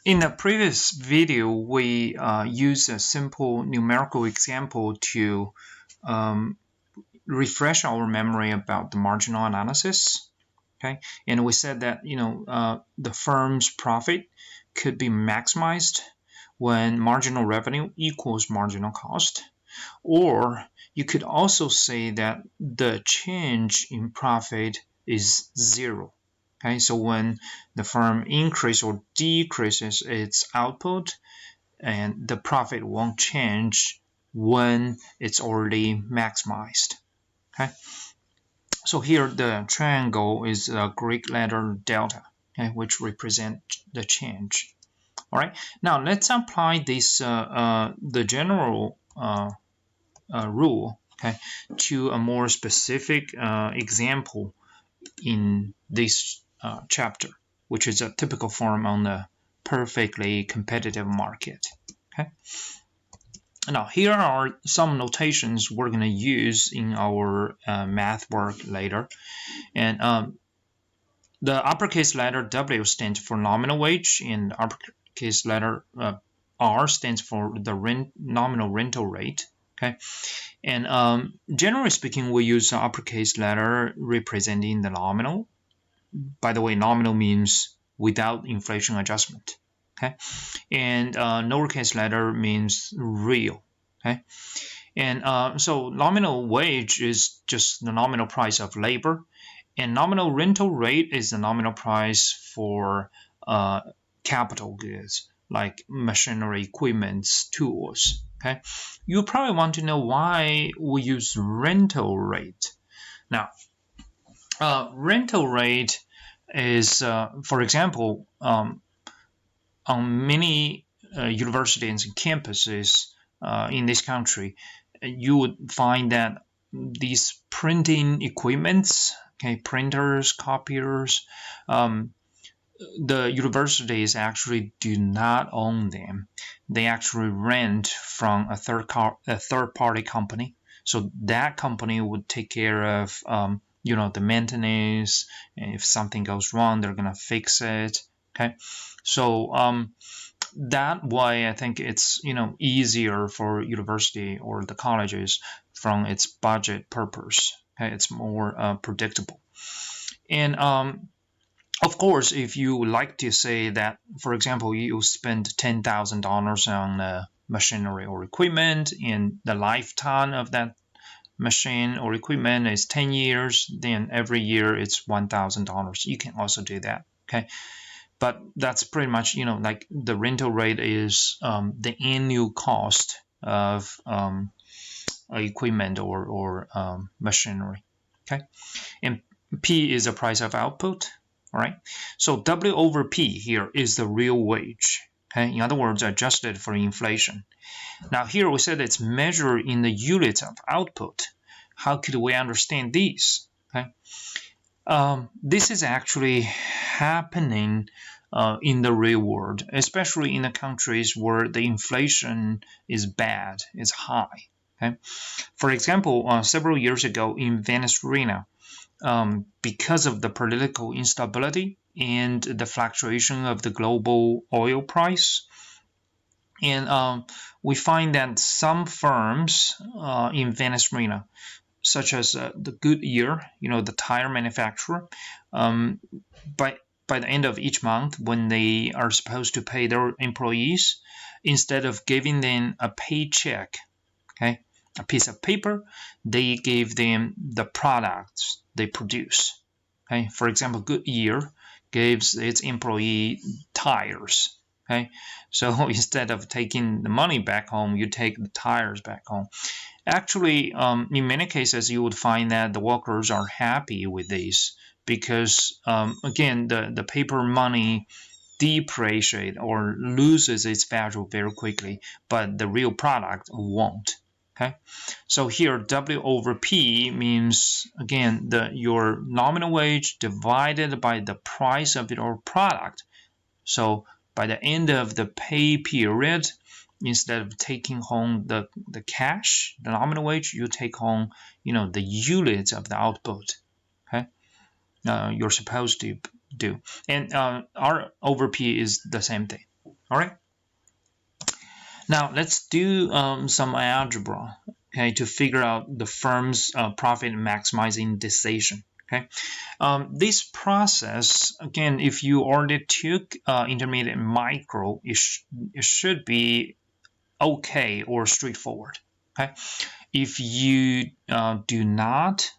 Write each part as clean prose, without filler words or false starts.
In the previous video, we used a simple numerical example to refresh our memory about the marginal analysis. Okay, and we said that the firm's profit could be maximized when marginal revenue equals marginal cost, or you could also say that the change in profit is zero. Okay, so when the firm increases or decreases its output, and the profit won't change when it's already maximized. Okay, so here the triangle is a Greek letter delta, okay, which represents the change. All right, now let's apply this the general rule, okay, to a more specific example in this chapter, which is a typical form on the perfectly competitive market. Okay. Now here are some notations we're going to use in our math work later, and the uppercase letter W stands for nominal wage, and the uppercase letter R stands for the nominal rental rate. Okay, and generally speaking, we use the uppercase letter representing the nominal. By the way, nominal means without inflation adjustment. Okay, and lowercase letter means real. Okay, and so nominal wage is just the nominal price of labor, and nominal rental rate is the nominal price for capital goods like machinery, equipment, tools. Okay, you probably want to know why we use rental rate. Now, rental rate is, for example, on many universities and campuses in this country, you would find that these printing equipments, okay, printers, copiers, the universities actually do not own them. They actually rent from a third-party company. So that company would take care of the maintenance, and if something goes wrong, they're gonna fix it. Okay, so that way, I think it's easier for university or the colleges from its budget purpose. Okay, it's more predictable, and of course, if you like to say that, for example, you spend $10,000 on machinery or equipment, and the lifetime of that machine or equipment is 10 years, then every year it's $1,000. You can also do that. Okay, but that's pretty much like the rental rate is the annual cost of equipment or machinery. Okay, and P is the price of output. All right, so W over P here is the real wage. Okay, in other words, adjusted for inflation. Now here we said it's measured in the units of output. How could we understand these? Okay, this is actually happening in the real world, especially in the countries where the inflation is bad, is high. Okay, for example, several years ago in Venezuela, because of the political instability and the fluctuation of the global oil price. And we find that some firms in Venezuela, such as the Goodyear, the tire manufacturer, by the end of each month, when they are supposed to pay their employees, instead of giving them a paycheck, okay, a piece of paper, they gave them the products they produce. Okay, for example, Goodyear gives its employee tires. Okay, so instead of taking the money back home, you take the tires back home. Actually, in many cases, you would find that the workers are happy with this because, again, the paper money depreciates or loses its value very quickly, but the real product won't. Okay, so here W over P means, again, your nominal wage divided by the price of your product. So by the end of the pay period, instead of taking home the cash, the nominal wage, you take home the units of the output. Okay, you're supposed to do, and R over P is the same thing. All right. Now let's do some algebra, okay, to figure out the firm's profit maximizing decision. Okay, this process, again, if you already took intermediate micro, it should be okay or straightforward. Okay, if you do not,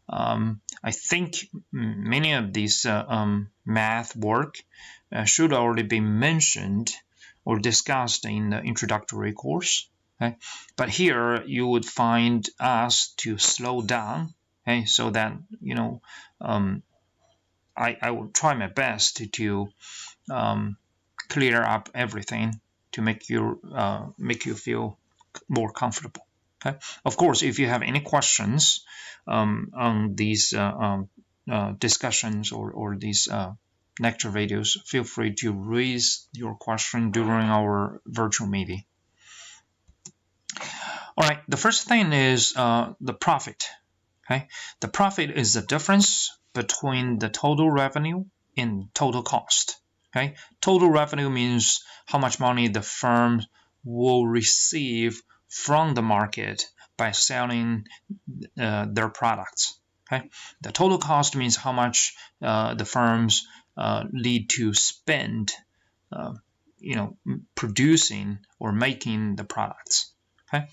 I think many of these math work should already be mentioned or discussed in the introductory course. Okay? But here you would find us to slow down, okay, so that I will try my best to clear up everything to make you feel more comfortable. Okay. Of course, if you have any questions on these discussions or these lecture videos, feel free to raise your question during our virtual meeting. All right, the first thing is the profit. Okay, the profit is the difference between the total revenue and total cost. Okay, total revenue means how much money the firm will receive from the market by selling their products. Okay, the total cost means how much the firms need to spend, producing or making the products. Okay,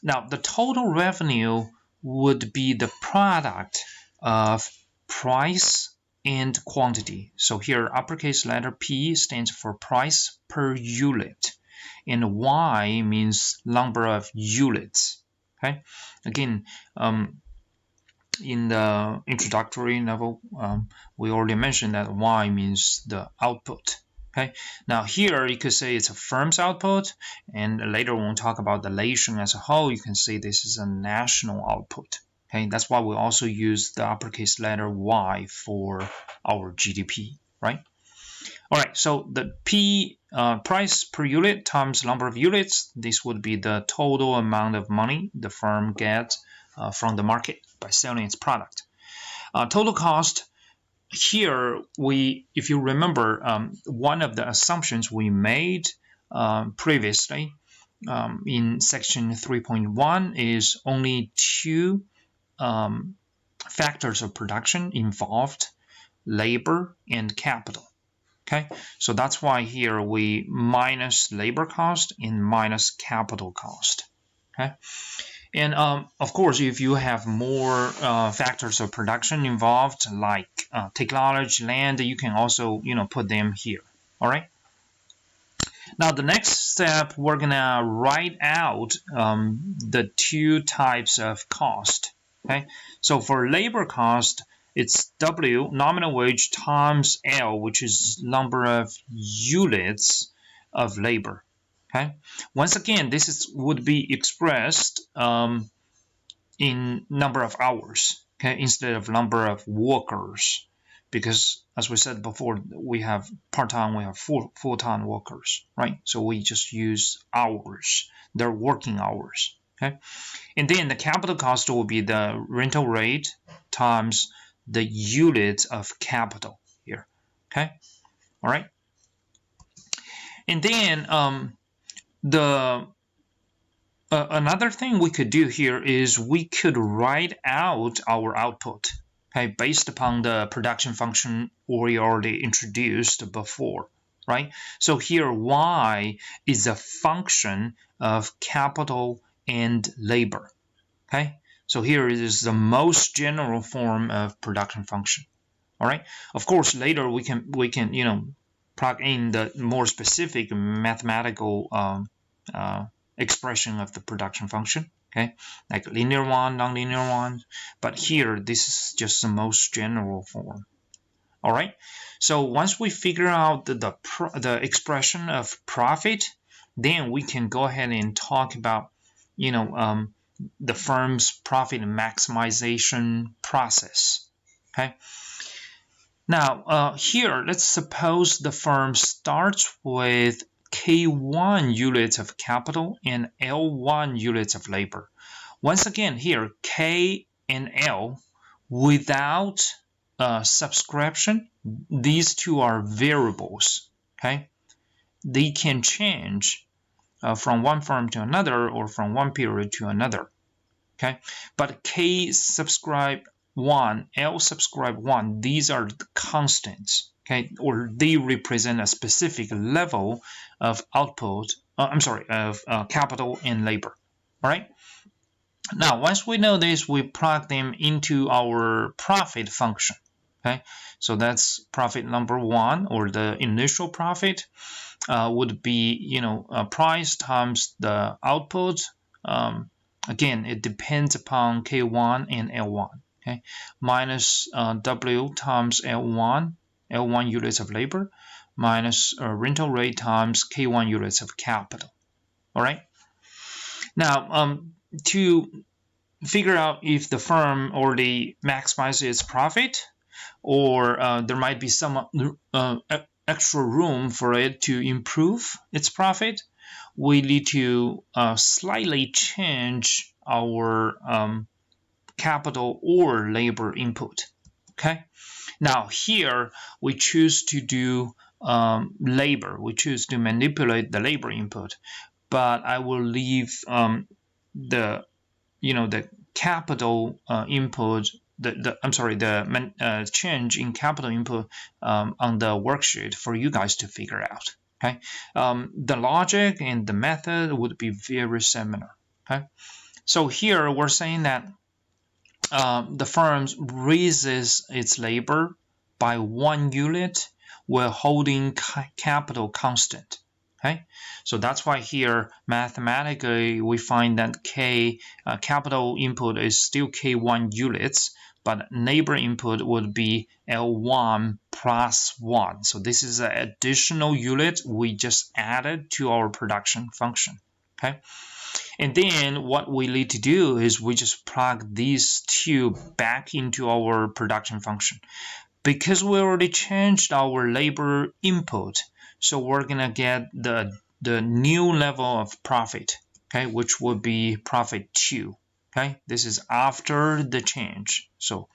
now the total revenue would be the product of price and quantity. So here, uppercase letter P stands for price per unit, and Y means number of units. Okay, again, in the introductory level, we already mentioned that Y means the output. Okay, now here you could say it's a firm's output, and later when we talk about the nation as a whole, you can say this is a national output. Okay, that's why we also use the uppercase letter Y for our GDP, right? All right, so the P price per unit times number of units, this would be the total amount of money the firm gets from the market by selling its product. Total cost, here if you remember, one of the assumptions we made previously in section 3.1 is only two factors of production involved: labor and capital. Okay, so that's why here we minus labor cost and minus capital cost. Okay, and of course, if you have more factors of production involved, like technology, land, you can also put them here. All right. Now the next step, we're gonna write out the two types of cost. Okay, so for labor cost, it's W, nominal wage, times L, which is number of units of labor. Okay, once again, this would be expressed in number of hours, okay, instead of number of workers, because as we said before, we have part-time, we have full-time workers, right? So we just use hours, their working hours. Okay, and then the capital cost will be the rental rate times the units of capital here. Okay, all right. And then another thing we could do here is we could write out our output, okay, based upon the production function we already introduced before, right? So here Y is a function of capital and labor. Okay, so here it is the most general form of production function. All right. Of course, later we can plug in the more specific mathematical expression of the production function. Okay, like linear one, nonlinear one. But here, this is just the most general form. All right. So once we figure out the expression of profit, then we can go ahead and talk about the firm's profit maximization process. Okay. Now here, let's suppose the firm starts with K1 units of capital and L1 units of labor. Once again, here K and L without subscription, these two are variables. Okay. they can change from one firm to another or from one period to another. Okay, but K subscribe 1, L subscribe 1, these are the constants. Okay, or they represent a specific level of output. Of capital and labor. All right. Now, once we know this, we plug them into our profit function. Okay, so that's profit number 1, or the initial profit would be, price times the output. Again, it depends upon K1 and L1. Okay, minus W times L1 units of labor, minus rental rate times K1 units of capital. All right. Now, to figure out if the firm already maximizes its profit, or there might be some extra room for it to improve its profit, we need to slightly change our capital or labor input. Okay. Now here we choose to do labor. We choose to manipulate the labor input, but I will leave the capital input. The change in capital input on the worksheet for you guys to figure out. Okay, the logic and the method would be very similar. Okay, so here we're saying that the firm raises its labor by 1 unit while holding capital constant. Okay, so that's why here mathematically we find that capital input is still K1 units, but labor input would be L1 plus 1. So this is an additional unit we just added to our production function. Okay, and then what we need to do is we just plug these two back into our production function. Because we already changed our labor input, so we're gonna get the new level of profit, okay, which would be profit 2. Okay, this is after the change. So,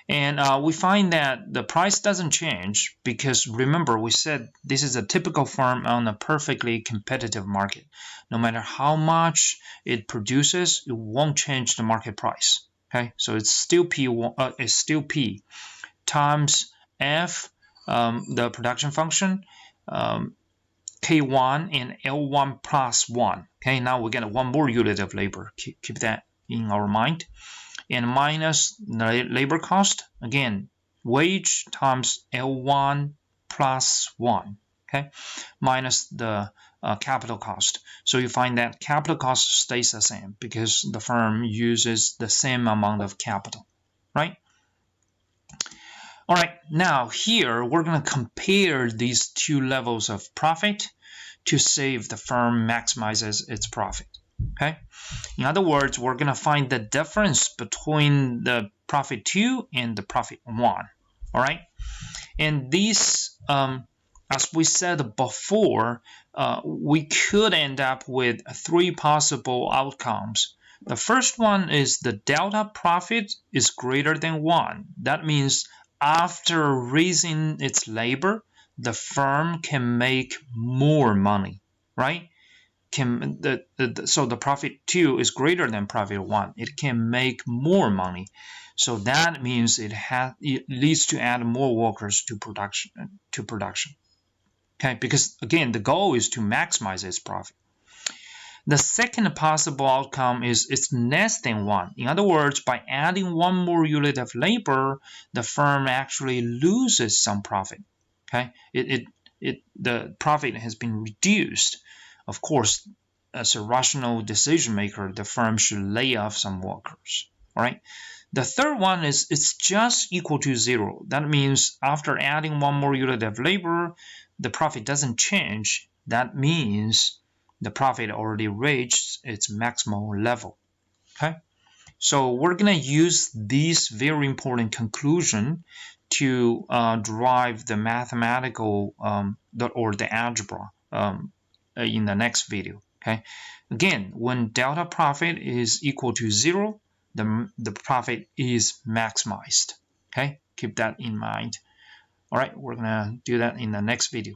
and we find that the price doesn't change because remember we said this is a typical firm on a perfectly competitive market. No matter how much it produces, it won't change the market price. Okay, so it's still P times F, the production function, K1 and L1 plus 1. Okay, now we get 1 more unit of labor. Keep that in our mind. And minus the labor cost, again, wage times L1 plus 1. Okay, minus the capital cost. So you find that capital cost stays the same because the firm uses the same amount of capital, right? All right, now here we're going to compare these two levels of profit to see if the firm maximizes its profit. Okay, in other words, we're going to find the difference between the profit 2 and the profit 1. All right, and these, as we said before, we could end up with 3 possible outcomes. The first one is the delta profit is greater than 1. That means after raising its labor, the firm can make more money, right? So the profit 2 is greater than profit 1. It can make more money. So that means it needs to add more workers to production. Okay, because again, the goal is to maximize its profit. The second possible outcome is it's less than 1. In other words, by adding 1 more unit of labor, the firm actually loses some profit. Okay, the profit has been reduced. Of course, as a rational decision maker, the firm should lay off some workers. All right. The third one is it's just equal to 0. That means after adding 1 more unit of labor, the profit doesn't change. That means the profit already reached its maximal level. Okay, so we're going to use this very important conclusion to derive the mathematical or the algebra in the next video. Okay, again, when delta profit is equal to 0, the profit is maximized. Okay, keep that in mind. All right, we're going to do that in the next video.